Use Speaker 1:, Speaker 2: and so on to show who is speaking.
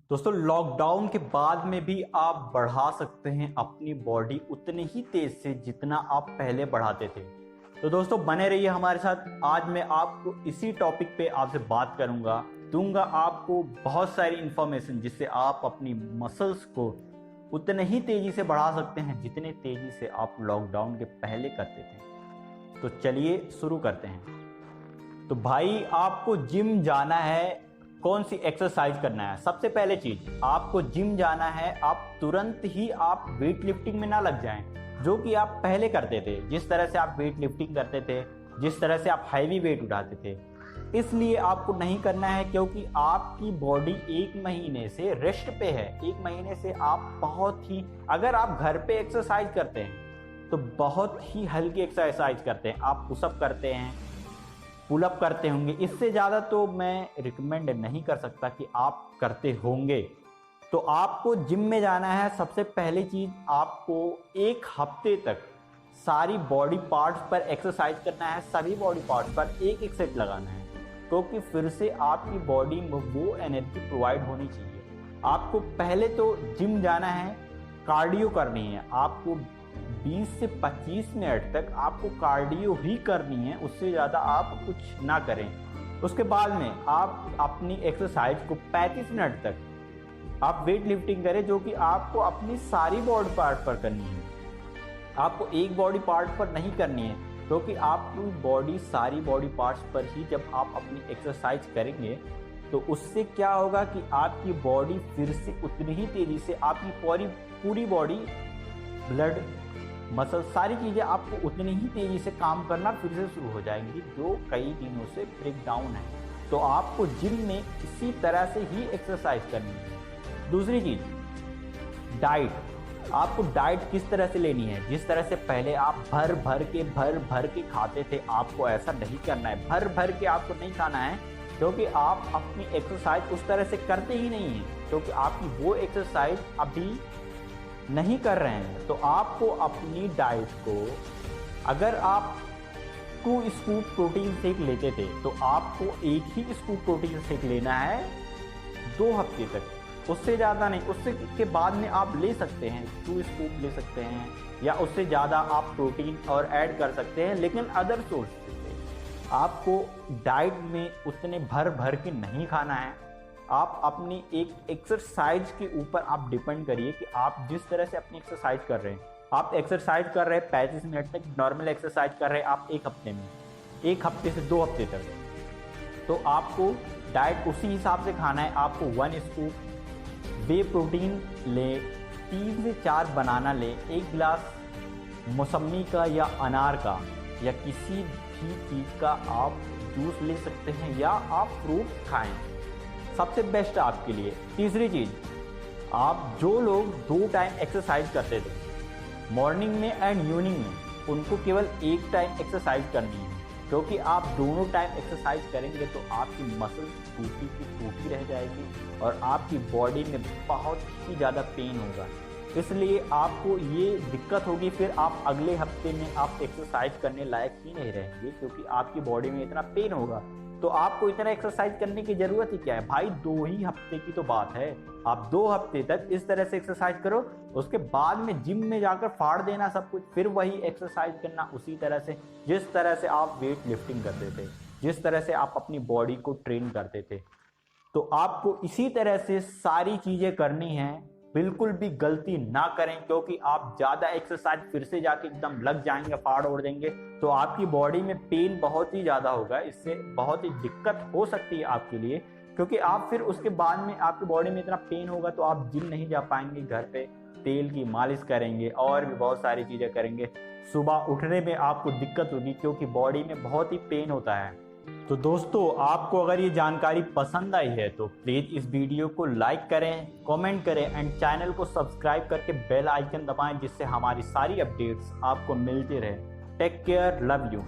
Speaker 1: दोस्तों लॉकडाउन के बाद में भी आप बढ़ा सकते हैं अपनी बॉडी उतने ही तेज से जितना आप पहले बढ़ाते थे। तो दोस्तों बने रहिए हमारे साथ। आज मैं आपको इसी टॉपिक पे आपसे बात करूंगा, दूंगा आपको बहुत सारी इंफॉर्मेशन जिससे आप अपनी मसल्स को उतने ही तेजी से बढ़ा सकते हैं जितने तेजी से आप लॉकडाउन के पहले करते थे। तो चलिए शुरू करते हैं। तो भाई आपको जिम जाना है, कौन सी एक्सरसाइज करना है? सबसे पहले चीज, आपको जिम जाना है। आप तुरंत ही आप वेट लिफ्टिंग में ना लग जाएं जो कि आप पहले करते थे। जिस तरह से आप वेट लिफ्टिंग करते थे, जिस तरह से आप हैवी वेट उठाते थे, इसलिए आपको नहीं करना है क्योंकि आपकी बॉडी एक महीने से रेस्ट पे है। एक महीने से आप बहुत ही, अगर आप घर पे एक्सरसाइज करते हैं तो बहुत ही हल्की एक्सरसाइज करते हैं। आप पुशअप करते हैं, पुलअप करते होंगे, इससे ज़्यादा तो मैं रिकमेंड नहीं कर सकता कि आप करते होंगे। तो आपको जिम में जाना है। सबसे पहली चीज़, आपको एक हफ्ते तक सारी बॉडी पार्ट्स पर एक्सरसाइज करना है। सभी बॉडी पार्ट्स पर एक एक सेट लगाना है क्योंकि फिर से आपकी बॉडी में वो एनर्जी प्रोवाइड होनी चाहिए। आपको पहले तो जिम जाना है, कार्डियो करनी है। आपको 20 से 25 मिनट तक आपको कार्डियो ही करनी है, उससे ज़्यादा आप कुछ ना करें। उसके बाद में आप अपनी एक्सरसाइज को 35 मिनट तक आप वेट लिफ्टिंग करें जो कि आपको अपनी सारी बॉडी पार्ट पर करनी है। आपको एक बॉडी पार्ट पर नहीं करनी है क्योंकि आपकी बॉडी सारी बॉडी पार्ट्स पर ही जब आप अपनी एक्सरसाइज करेंगे तो उससे क्या होगा कि आपकी बॉडी फिर से उतनी ही तेज़ी से, आपकी पूरी बॉडी, ब्लड, मसल, सारी चीज़ें आपको उतनी ही तेज़ी से काम करना फिर से शुरू हो जाएंगी जो कई दिनों से ब्रेक डाउन है। तो आपको जिम में इसी तरह से ही एक्सरसाइज करनी है। दूसरी चीज़, डाइट। आपको डाइट किस तरह से लेनी है? जिस तरह से पहले आप भर भर के खाते थे, आपको ऐसा नहीं करना है। भर भर के आपको नहीं खाना है क्योंकि आप अपनी एक्सरसाइज उस तरह से करते ही नहीं हैं, क्योंकि आपकी वो एक्सरसाइज अभी नहीं कर रहे हैं। तो आपको अपनी डाइट को, अगर आप 2 स्कूप प्रोटीन शेक लेते थे तो आपको 1 ही स्कूप प्रोटीन शेक लेना है 2 हफ्ते तक, उससे ज़्यादा नहीं। उससे के बाद में आप ले सकते हैं 2 स्कूप ले सकते हैं या उससे ज़्यादा आप प्रोटीन और ऐड कर सकते हैं, लेकिन अदर सोर्स से आपको डाइट में उतने भर के नहीं खाना है। आप अपनी एक एक्सरसाइज के ऊपर आप डिपेंड करिए कि आप जिस तरह से अपनी एक्सरसाइज कर रहे हैं। आप एक्सरसाइज कर रहे हैं 35 मिनट तक, नॉर्मल एक्सरसाइज कर रहे हैं आप एक हफ्ते में, 1 हफ्ते से 2 हफ्ते तक, तो आपको डाइट उसी हिसाब से खाना है। आपको 1 स्कूप वे प्रोटीन ले, 3 से 4 बनाना ले, 1 गिलास मौसमी का या अनार का या किसी भी चीज़ का आप जूस ले सकते हैं या आप फ्रूट खाएं, सबसे बेस्ट आपके लिए। तीसरी चीज़, आप जो लोग 2 टाइम एक्सरसाइज करते थे, मॉर्निंग में एंड इवनिंग में, उनको केवल 1 टाइम एक्सरसाइज करनी है क्योंकि आप दोनों टाइम एक्सरसाइज करेंगे तो आपकी मसल्स टूटी की टूटी रह जाएगी और आपकी बॉडी में बहुत ही ज़्यादा पेन होगा। इसलिए आपको ये दिक्कत होगी, फिर आप अगले हफ्ते में आप एक्सरसाइज करने लायक ही नहीं रहेंगे क्योंकि आपकी बॉडी में इतना पेन होगा। तो आपको इतना एक्सरसाइज करने की जरूरत ही क्या है भाई? 2 ही हफ्ते की तो बात है। आप 2 हफ्ते तक इस तरह से एक्सरसाइज करो, उसके बाद में जिम में जाकर फाड़ देना सब कुछ, फिर वही एक्सरसाइज करना उसी तरह से जिस तरह से आप वेट लिफ्टिंग करते थे, जिस तरह से आप अपनी बॉडी को ट्रेन करते थे। तो आपको इसी तरह से सारी चीजें करनी है। बिल्कुल भी गलती ना करें क्योंकि आप ज़्यादा एक्सरसाइज फिर से जाके एकदम लग जाएंगे, फाड़ ओढ़ देंगे तो आपकी बॉडी में पेन बहुत ही ज़्यादा होगा। इससे बहुत ही दिक्कत हो सकती है आपके लिए क्योंकि आप फिर उसके बाद में आपकी बॉडी में इतना पेन होगा तो आप जिम नहीं जा पाएंगे। घर पे तेल की मालिश करेंगे और भी बहुत सारी चीज़ें करेंगे, सुबह उठने में आपको दिक्कत होगी क्योंकि बॉडी में बहुत ही पेन होता है। तो दोस्तों आपको अगर ये जानकारी पसंद आई है तो प्लीज़ इस वीडियो को लाइक करें, कमेंट करें एंड चैनल को सब्सक्राइब करके बेल आइकन दबाएं जिससे हमारी सारी अपडेट्स आपको मिलती रहे। Take care, love you.